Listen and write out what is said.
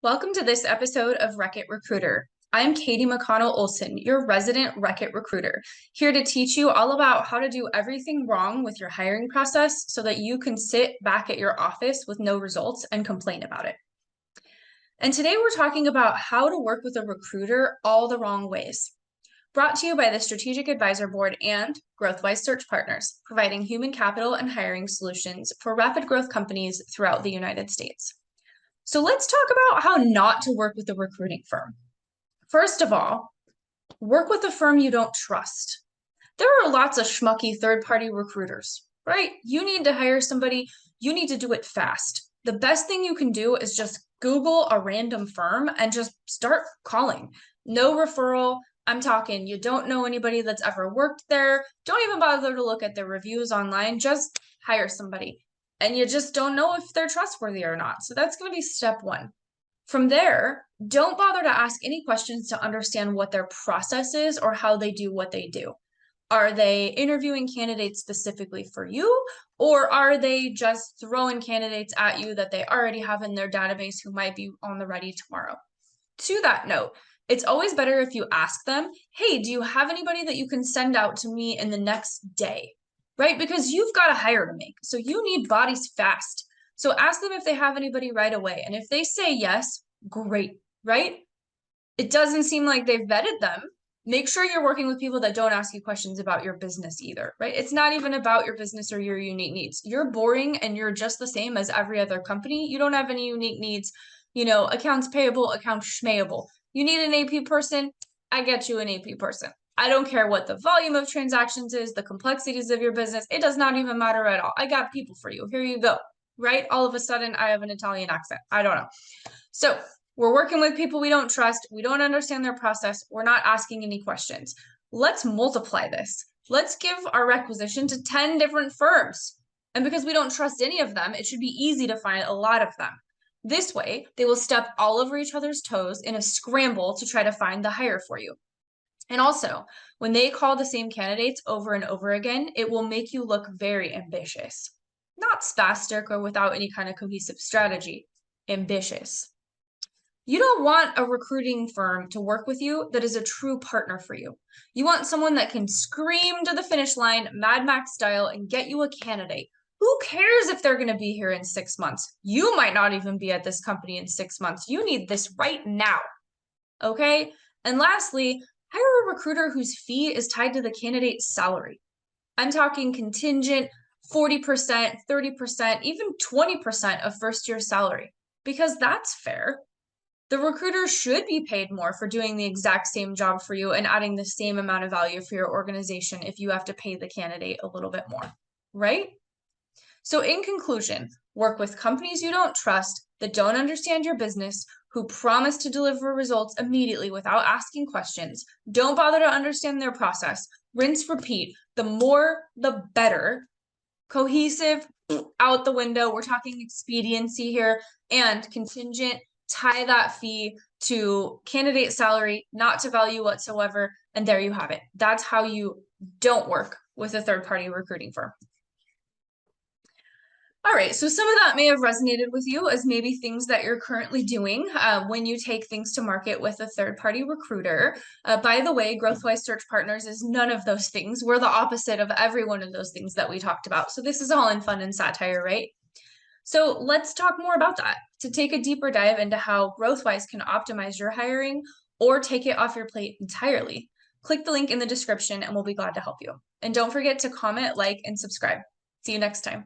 Welcome to this episode of Wreck-It Recruiter. I'm Katie McConnell Olson, your resident Wreck-It Recruiter, here to teach you all about how to do everything wrong with your hiring process so that you can sit back at your office with no results and complain about it. And today we're talking about how to work with a recruiter all the wrong ways. Brought to you by the Strategic Advisor Board and GrowthWise Search Partners, providing human capital and hiring solutions for rapid growth companies throughout the United States. So let's talk about how not to work with a recruiting firm. First of all, work with a firm you don't trust. There are lots of schmucky third-party recruiters, right? You need to hire somebody, you need to do it fast. The best thing you can do is just Google a random firm and just start calling. No referral. I'm talking, you don't know anybody that's ever worked there. Don't even bother to look at their reviews online. Just hire somebody. And you just don't know if they're trustworthy or not. So that's going to be step one. From there, don't bother to ask any questions to understand what their process is or how they do what they do. Are they interviewing candidates specifically for you, or are they just throwing candidates at you that they already have in their database who might be on the ready tomorrow? To that note, it's always better if you ask them, hey, do you have anybody that you can send out to me in the next day? Right? Because you've got a hire to make. So you need bodies fast. So ask them if they have anybody right away. And if they say yes, great, right? It doesn't seem like they've vetted them. Make sure you're working with people that don't ask you questions about your business either, right? It's not even about your business or your unique needs. You're boring and you're just the same as every other company. You don't have any unique needs, accounts payable, accounts schmayable. You need an AP person, I get you an AP person. I don't care what the volume of transactions is, the complexities of your business. It does not even matter at all. I got people for you. Here you go, right? All of a sudden, I have an Italian accent. I don't know. So we're working with people we don't trust. We don't understand their process. We're not asking any questions. Let's multiply this. Let's give our requisition to 10 different firms. And because we don't trust any of them, it should be easy to find a lot of them. This way, they will step all over each other's toes in a scramble to try to find the hire for you. And also, when they call the same candidates over and over again, it will make you look very ambitious. Not spastic or without any kind of cohesive strategy. Ambitious. You don't want a recruiting firm to work with you that is a true partner for you. You want someone that can scream to the finish line, Mad Max style, and get you a candidate. Who cares if they're going to be here in 6 months? You might not even be at this company in 6 months. You need this right now. Okay? And lastly, hire a recruiter whose fee is tied to the candidate's salary. I'm talking contingent, 40%, 30%, even 20% of first year salary, because that's fair. The recruiter should be paid more for doing the exact same job for you and adding the same amount of value for your organization if you have to pay the candidate a little bit more, right? So in conclusion, work with companies you don't trust, that don't understand your business, who promise to deliver results immediately without asking questions. Don't bother to understand their process. Rinse, repeat. The more, the better. Cohesive, out the window. We're talking expediency here. And contingent, tie that fee to candidate salary, not to value whatsoever. And there you have it. That's how you don't work with a third-party recruiting firm. All right, so some of that may have resonated with you as maybe things that you're currently doing when you take things to market with a third-party recruiter. By the way, GrowthWise Search Partners is none of those things. We're the opposite of every one of those things that we talked about. So this is all in fun and satire, right? So let's talk more about that to take a deeper dive into how GrowthWise can optimize your hiring or take it off your plate entirely. Click the link in the description and we'll be glad to help you. And don't forget to comment, like, and subscribe. See you next time.